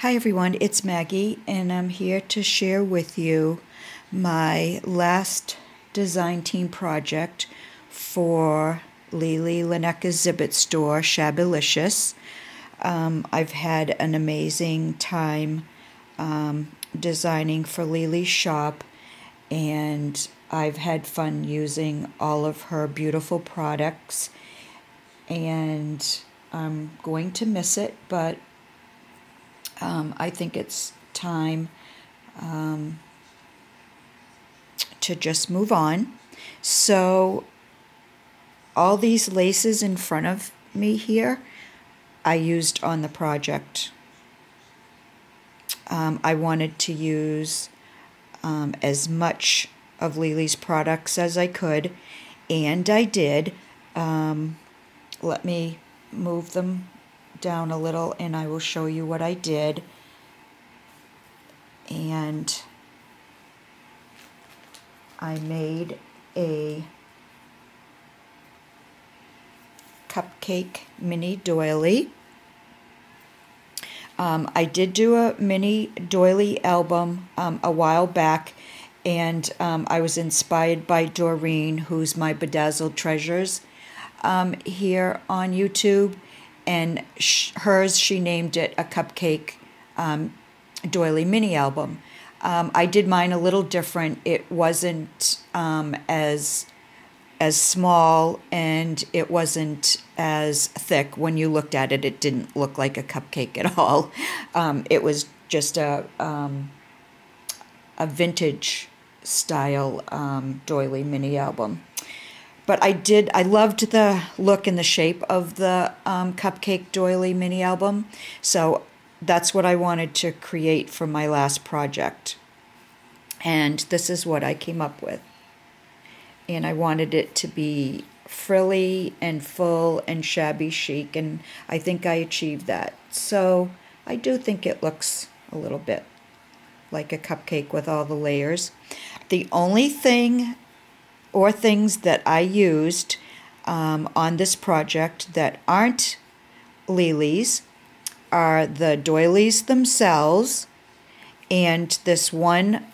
Hi everyone, it's Maggie and I'm here to share with you my last design team project for Lily Lineca's Zibbet store, Shabbylishious. I've had an amazing time designing for Lily's shop, and I've had fun using all of her beautiful products, and I'm going to miss it, but I think it's time to just move on. So all these laces in front of me here, I used on the project. I wanted to use as much of Lily's products as I could, and I did. Let me move them down a little and I will show you what I did. And I made a cupcake mini doily. I did do a mini doily album a while back, and I was inspired by Doreen, who's my Bedazzled Treasures here on YouTube, and hers, she named it a cupcake doily mini album. I did mine a little different. It wasn't as small, and it wasn't as thick. When you looked at it, it didn't look like a cupcake at all. It was just a vintage style doily mini album. But I loved the look and the shape of the cupcake doily mini album, so that's what I wanted to create for my last project. And this is what I came up with. And I wanted it to be frilly and full and shabby chic, and I think I achieved that. So I do think it looks a little bit like a cupcake with all the layers. The only thing or things that I used on this project that aren't Lily's are the doilies themselves and this one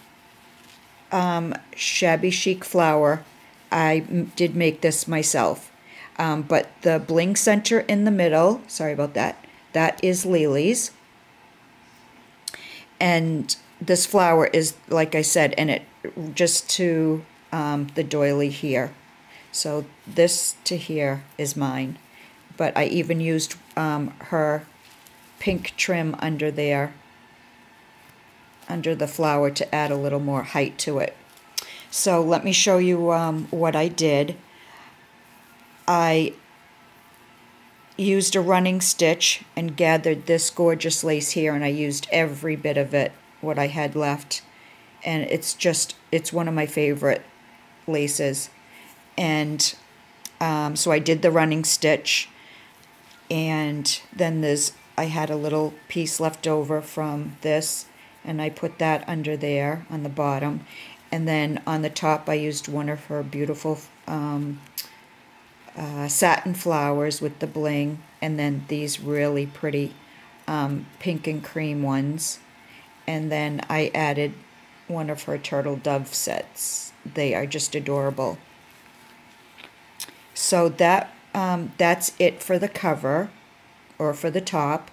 Shabby Chic flower. I did make this myself, but the bling center in the middle, sorry about that, that is Lily's. And this flower is, like I said, and it just to the doily here. So this to here is mine, but I even used her pink trim under there, under the flower, to add a little more height to it. So let me show you what I did. I used a running stitch and gathered this gorgeous lace here, and I used every bit of it, what I had left, and it's one of my favorite laces. And so I did the running stitch, and then I had a little piece left over from this, and I put that under there on the bottom, and then on the top I used one of her beautiful satin flowers with the bling, and then these really pretty pink and cream ones, and then I added one of her turtle dove sets. They are just adorable. So that's it for the cover, or for the top.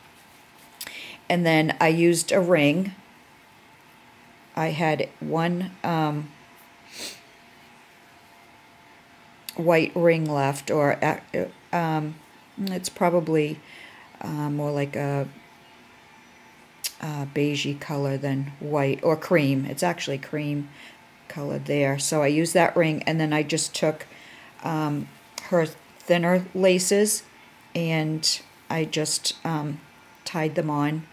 And then I used a ring. I had one white ring left, or it's probably more like a beigey color than white, or cream. It's actually cream color there. So I used that ring, and then I just took her thinner laces and I just tied them on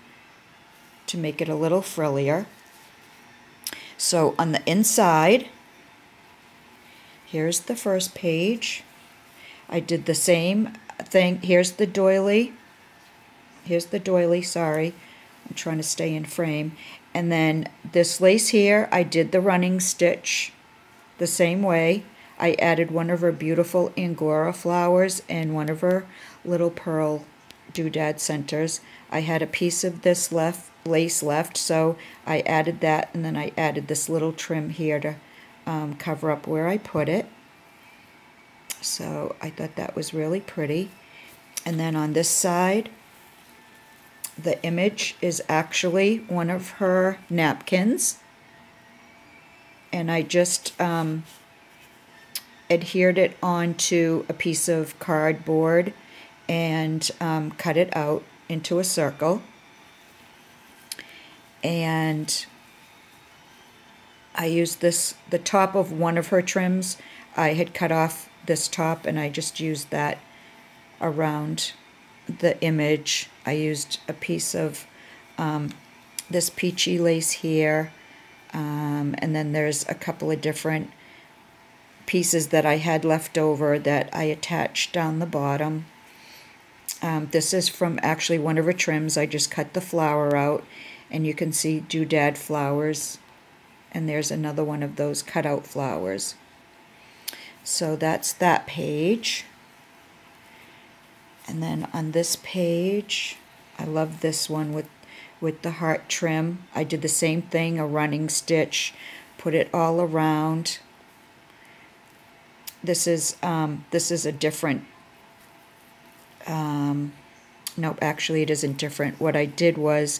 to make it a little frillier. So on the inside, here's the first page. I did the same thing. Here's the doily. Here's the doily, sorry. I'm trying to stay in frame. And then this lace here, I did the running stitch the same way. I added one of her beautiful Angora flowers and one of her little pearl doodad centers. I had a piece of this left lace left, so I added that, and then I added this little trim here to cover up where I put it. So I thought that was really pretty. And then on this side, the image is actually one of her napkins, and I just adhered it onto a piece of cardboard and cut it out into a circle. And I used the top of one of her trims. I had cut off this top, and I just used that around the image. I used a piece of this peachy lace here, and then there's a couple of different pieces that I had left over that I attached down the bottom. This is from actually one of her trims. I just cut the flower out, and you can see doodad flowers, and there's another one of those cutout flowers. So that's that page. And then on this page, I love this one with the heart trim. I did the same thing, a running stitch, put it all around. This is a different, nope, actually it isn't different. What I did was,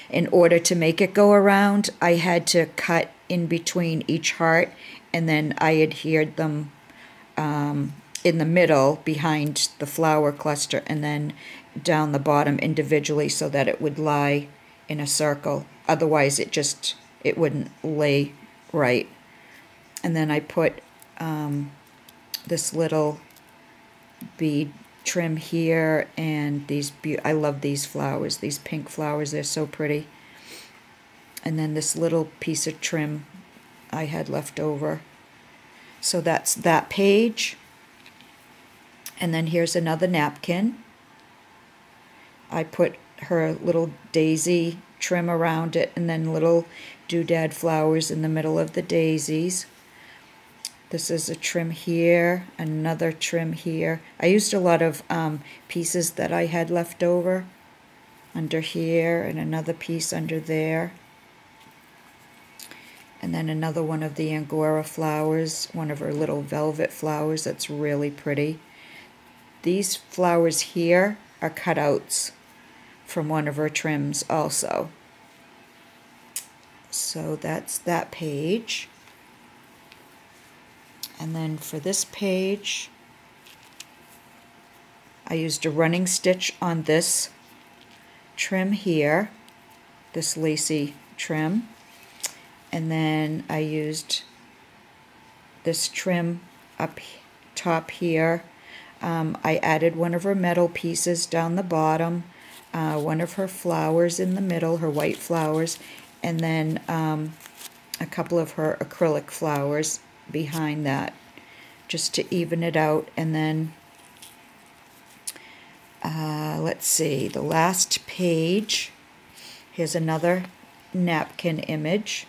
in order to make it go around, I had to cut in between each heart, and then I adhered them in the middle behind the flower cluster, and then down the bottom individually so that it would lie in a circle. Otherwise it wouldn't lay right. And then I put this little bead trim here, and these I love these flowers, these pink flowers, they're so pretty. And then this little piece of trim I had left over. So that's that page. And then here's another napkin. I put her little daisy trim around it, and then little doodad flowers in the middle of the daisies. This is a trim here, another trim here. I used a lot of pieces that I had left over under here, and another piece under there. And then another one of the Angora flowers, one of her little velvet flowers that's really pretty. These flowers here are cutouts from one of her trims also. So that's that page. And then for this page, I used a running stitch on this trim here, this lacy trim. And then I used this trim up top here. I added one of her metal pieces down the bottom, one of her flowers in the middle, her white flowers, and then a couple of her acrylic flowers behind that, just to even it out. And then let's see, the last page, here's another napkin image,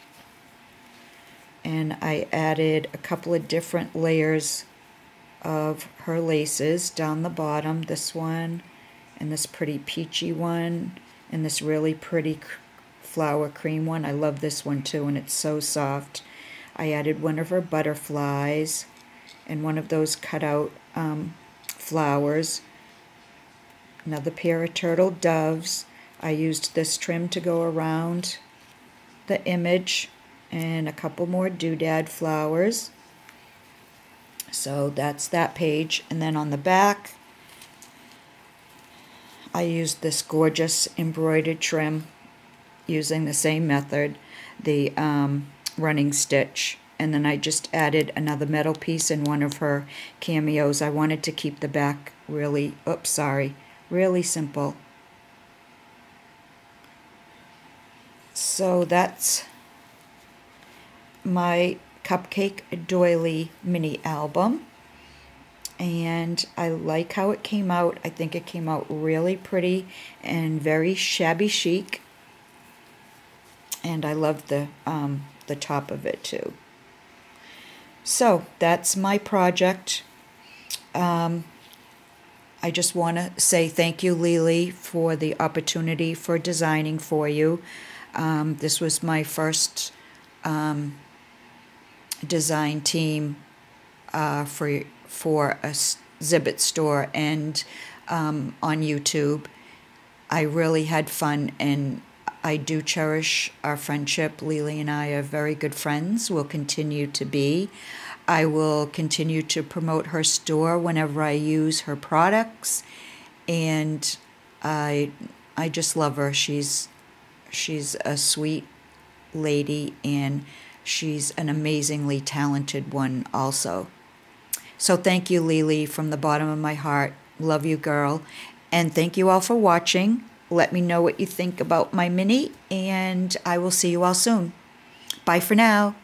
and I added a couple of different layers of her laces down the bottom, this one and this pretty peachy one and this really pretty flower cream one. I love this one too, and it's so soft. I added one of her butterflies and one of those cutout flowers, another pair of turtle doves. I used this trim to go around the image, and a couple more doodad flowers. So that's that page. And then on the back, I used this gorgeous embroidered trim using the same method, the running stitch. And then I just added another metal piece in one of her cameos. I wanted to keep the back really, really simple. So that's my Cupcake Doily mini album, and I like how it came out. I think it came out really pretty and very shabby chic, and I love the top of it too. So that's my project. I just want to say thank you, Lily, for the opportunity for designing for you. This was my first design team for a Zibbet store and on YouTube. I really had fun, and I do cherish our friendship. Lily and I are very good friends. We'll continue to be. I will continue to promote her store whenever I use her products, and I just love her. She's a sweet lady, and she's an amazingly talented one also. So thank you, Lily, from the bottom of my heart. Love you, girl. And thank you all for watching. Let me know what you think about my mini, and I will see you all soon. Bye for now.